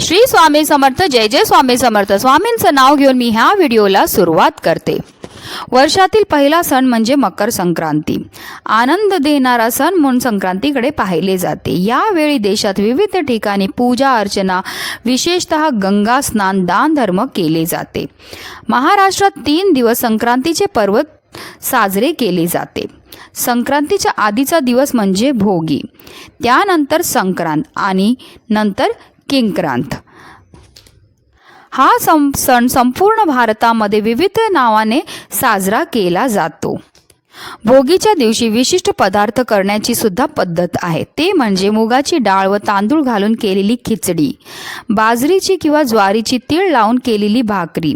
श्री स्वामी समर्थ. जय जय स्वामी समर्थ. स्वामींचं नाव घेऊन मी ह्या व्हिडिओला सुरुवात करते. वर्षातील पहिला सण म्हणजे मकर संक्रांती. आनंद देणारा सण म्हणून संक्रांतीकडे पाहिले जाते. यावेळी देशात विविध ठिकाणी पूजा अर्चना, विशेषतः गंगा स्नान, दान धर्म केले जाते. महाराष्ट्रात 3 दिवस संक्रांतीचे पर्व साजरे केले जाते. संक्रांतीच्या आधीचा दिवस म्हणजे भोगी, त्यानंतर संक्रांत आणि नंतर किंक्रांत. हा सण संपूर्ण भारतामध्ये विविध नावाने साजरा केला जातो. भोगीच्या दिवशी विशिष्ट पदार्थ करण्याची सुद्धा पद्धत आहे. ते म्हणजे मुगाची डाळ व तांदूळ घालून केलेली खिचडी, बाजरीची किंवा ज्वारीची तीळ लावून केलेली भाकरी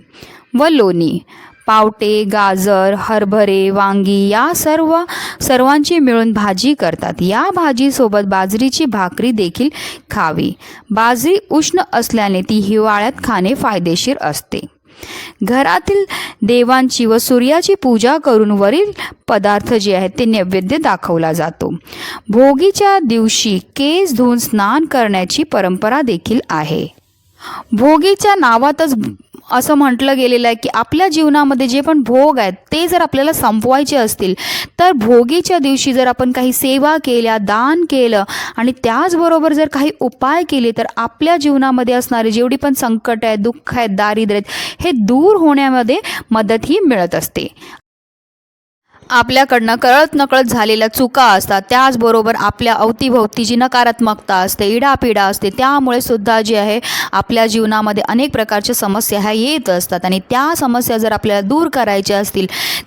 व लोणी, पावटे, गाजर, हरभरे, वांगी या सर्वांची मिळून भाजी करतात. या भाजीसोबत बाजरीची भाकरी देखील खावी. बाजरी उष्ण असल्याने ती हिवाळ्यात खाणे फायदेशीर असते. घरातील देवांची व सूर्याची पूजा करून वरील पदार्थ जे आहेत ते नैवेद्य दाखवला जातो. भोगीच्या दिवशी केस धुवून स्नान करण्याची परंपरा देखील आहे. भोगीच्या नावातच असं म्हटलं गेलेलं आहे की आपल्या जीवनामध्ये जे पण भोग आहेत ते जर आपल्याला संपवायचे असतील तर भोगीच्या दिवशी जर आपण काही सेवा केल्या, दान केलं आणि त्याचबरोबर जर काही उपाय केले तर आपल्या जीवनामध्ये असणारे जेवढी पण संकट आहेत, दुःख आहेत, दारिद्र्य आहेत हे दूर होण्यामध्ये मदतही मिळत असते. आपल्याकडनं कळत नकळत झालेल्या चुका असतात, त्याचबरोबर आपल्या अवतीभोवती जी नकारात्मकता असते, इडापिडा असते, त्यामुळे सुद्धा जे आहे आपल्या जीवनामध्ये अनेक प्रकारच्या समस्या ह्या येत असतात. आणि त्या समस्या जर आपल्याला दूर करायच्या असतील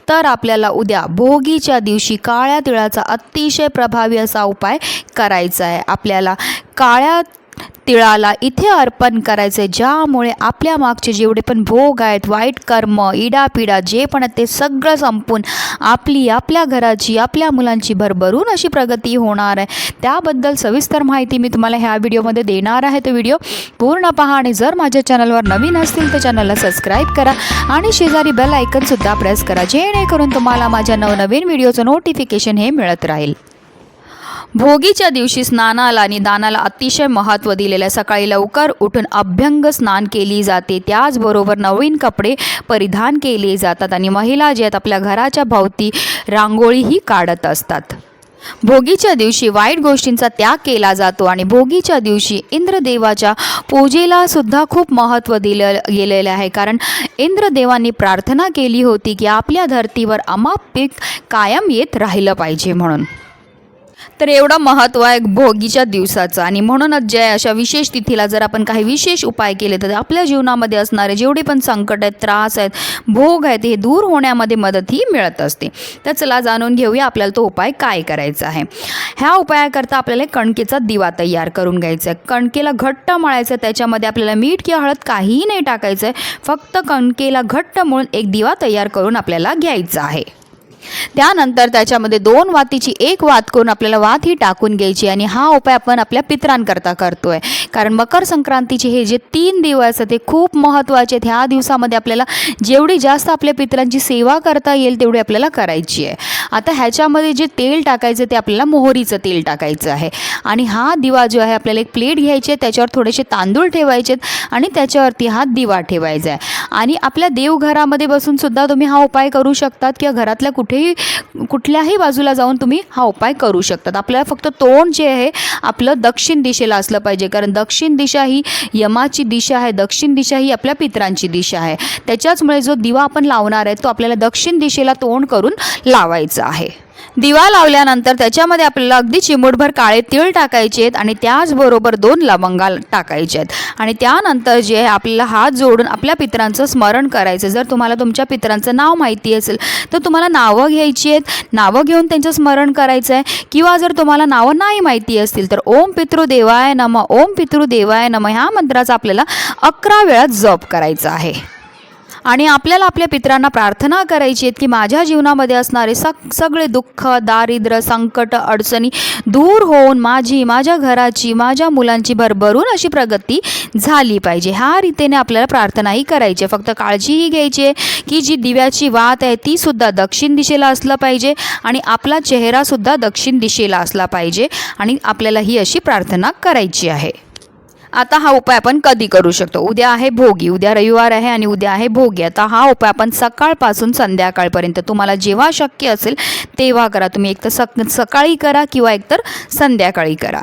तर आपल्याला उद्या भोगीच्या दिवशी काळ्या तिळाचा अतिशय प्रभावी असा उपाय करायचा आहे. आपल्याला काळ्या तिळाला इथे अर्पण करायचे, ज्यामुळे आपल्या मागचे जेवढे पण भोग आहेत, वाईट कर्म, इडापिडा जे पण आहेत ते सगळं संपून आपल्या घराची, आपल्या मुलांची भरभरून अशी प्रगती होणार आहे. त्याबद्दल सविस्तर माहिती मी तुम्हाला ह्या व्हिडिओमध्ये देणार आहे. तो व्हिडिओ पूर्ण पहा आणि जर माझ्या चॅनलवर नवीन असतील तर चॅनलला सबस्क्राईब करा आणि शेजारी बेल आयकॉनसुद्धा प्रेस करा, जेणेकरून तुम्हाला माझ्या नवनवीन व्हिडिओचं नोटिफिकेशन हे मिळत राहील. भोगीच्या दिवशी स्नानाला आणि दानाला अतिशय महत्त्व दिलेलं आहे. सकाळी लवकर उठून अभ्यंग स्नान केली जाते, त्याचबरोबर नवीन कपडे परिधान केले जातात आणि महिला जे आहेत आपल्या घराच्या भोवती रांगोळीही काढत असतात. भोगीच्या दिवशी वाईट गोष्टींचा त्याग केला जातो आणि भोगीच्या दिवशी इंद्रदेवाच्या पूजेला सुद्धा खूप महत्त्व दिलं गेलेलं आहे. कारण इंद्रदेवांनी प्रार्थना केली होती की आपल्या धर्तीवर अमाप पीक कायम येत राहिलं पाहिजे म्हणून. तर एवढं महत्त्व आहे भोगीच्या दिवसाचं. आणि म्हणूनच जे अशा विशेष तिथीला जर आपण काही विशेष उपाय केले तर आपल्या जीवनामध्ये असणारे जेवढे पण संकट आहेत, त्रास आहेत, भोग आहेत हे दूर होण्यामध्ये मदतही मिळत असते. तर चला जाणून घेऊया आपल्याला तो उपाय काय करायचा आहे. ह्या उपायाकरता आपल्याला कणकेचा दिवा तयार करून घ्यायचा आहे. कणकेला घट्ट मळायचं, त्याच्यामध्ये आपल्याला मीठ किंवा हळद काहीही नाही टाकायचं आहे. फक्त कणकेला घट्ट मळून एक दिवा तयार करून आपल्याला घ्यायचा आहे. त्यानंतर त्याच्यामध्ये 2 वातीची 1 वात करून आपल्याला वात ही टाकून घ्यायची. आणि हा उपाय आपण आपल्या पितरांकरता करतोय, कारण मकर संक्रांतीचे हे जे 3 दिवस आहेत ते खूप महत्त्वाचे आहेत. ह्या दिवसामध्ये आपल्याला जेवढी जास्त आपल्या पितरांची सेवा करता येईल तेवढी आपल्याला करायची आहे. आता ह्याच्यामध्ये जे तेल टाकायचं ते आपल्याला मोहरीचं तेल टाकायचं आहे. आणि हा दिवा जो आहे आपल्याला एक प्लेट घ्यायची आहे, त्याच्यावर थोडेसे तांदूळ ठेवायचे आणि त्याच्यावरती हा दिवा ठेवायचा आहे. आणि आपल्या देवघरामध्ये बसून सुद्धा तुम्ही हा उपाय करू शकतात किंवा घरातल्या कुठल्याही बाजूला जाऊन तुम्ही हा उपाय करू शकतात. आपल्याला फक्त तोंड जे आहे आपलं दक्षिण दिशेला असलं पाहिजे, कारण दक्षिण दिशा ही यमाची दिशा आहे, दक्षिण दिशा ही आपल्या पितरांची दिशा आहे. त्याच्याचमुळे जो दिवा आपण लावणार आहे तो आपल्याला दक्षिण दिशेला तोंड करून लावायचा आहे. दिवा लावल्यानंतर त्याच्यामध्ये आपल्याला अगदी चिमूटभर काळे तीळ टाकायचे आहेत आणि त्याचबरोबर 2 लवंगा टाकायचे आहेत. आणि त्यानंतर जे आहे आपल्याला हात जोडून आपल्या पितरांचं स्मरण करायचं. जर तुम्हाला तुमच्या पितरांचं नाव माहिती असेल तर तुम्हाला नावं घ्यायची आहेत, नावं घेऊन त्यांचं स्मरण करायचं आहे. किंवा जर तुम्हाला नावं नाही माहिती असतील तर ओम पितृदेवाय नमः, ओम पितृदेवाय नमः ह्या मंत्राचा आपल्याला 11 वेळा जप करायचा आहे. आणि आपल्याला आपल्या पितरांना प्रार्थना करायची आहेत की माझ्या जीवनामध्ये असणारे सगळे दुःख, दारिद्र्य, संकट, अडचणी दूर होऊन माझ्या घराची, माझ्या मुलांची भरभरून अशी प्रगती झाली पाहिजे. ह्या रीतीने आपल्याला प्रार्थनाही करायची. फक्त काळजीही घ्यायची आहे की जी दिव्याची वात आहे ती सुद्धा दक्षिण दिशेला असलं पाहिजे आणि आपला चेहरासुद्धा दक्षिण दिशेला असला पाहिजे आणि आपल्याला ही अशी प्रार्थना करायची आहे. आता हा उपाय आपण कधी करू शकतो? उद्या आहे भोगी, उद्या रविवार आहे आणि उद्या आहे भोगी. आता हा उपाय आपण सकाळपासून संध्याकाळपर्यंत तुम्हाला जेव्हा शक्य असेल तेव्हा करा. तुम्ही एकतर सकाळी करा किंवा एकतर संध्याकाळी करा.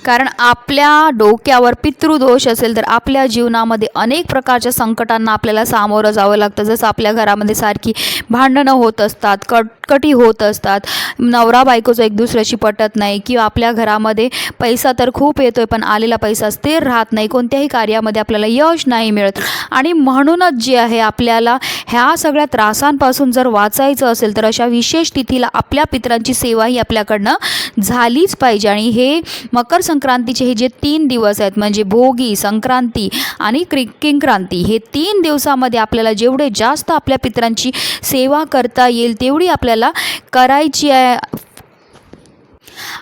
कारण आपल्या डोक्यावर पितृदोष असेल तर आपल्या जीवनामध्ये अनेक प्रकारच्या संकटांना आपल्याला सामोरं जावं लागतं. जसं आपल्या घरामध्ये सारखी भांडणं होत असतात, कटकटी होत असतात, नवरा बायकोचं एक दुसऱ्याशी पटत नाही, किंवा आपल्या घरामध्ये पैसा तर खूप येतोय पण आलेला पैसा स्थिर राहत नाही, कोणत्याही कार्यामध्ये आपल्याला यश नाही मिळत. आणि म्हणूनच जे आहे आपल्याला ह्या सगळ्या त्रासांपासून जर वाचायचं असेल तर अशा विशेष तिथीला आपल्या पितरांची सेवा ही आपल्याकडनं झालीच पाहिजे. आणि हे मकर संक्रांतीचे हे जे 3 दिवस आहेत म्हणजे भोगी, संक्रांती आणि किंक्रांती, हे 3 दिवसामध्ये आपल्याला जेवढे जास्त आपल्या पितरांची सेवा करता येईल तेवढी आपल्याला करायची आहे.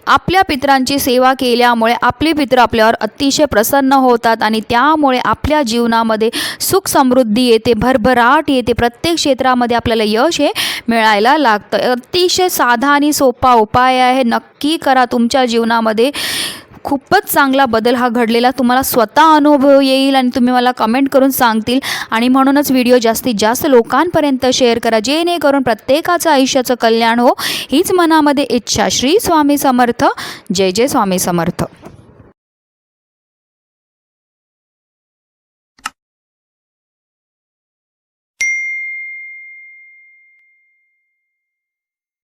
आपल्या पितरांची सेवा केल्यामुळे आपले पितृ आपल्यावर अतिशय प्रसन्न होतात आणि त्यामुळे आपल्या जीवनामध्ये सुख समृद्धी येते, भरभराट येते, प्रत्येक क्षेत्रामध्ये आपल्याला यश हे मिळायला लागतं. अतिशय साधा आणि सोपा उपाय आहे, नक्की करा. तुमच्या जीवनामध्ये खूपच चांगला बदल हा घडलेला तुम्हाला स्वतः अनुभव येईल आणि तुम्ही मला कमेंट करून सांगतील. आणि म्हणूनच व्हिडिओ जास्तीत जास्त लोकांपर्यंत शेअर करा, जेणेकरून प्रत्येकाचं आयुष्याचं कल्याण हो, हीच मनामध्ये इच्छा. श्री स्वामी समर्थ. जय जय स्वामी समर्थ.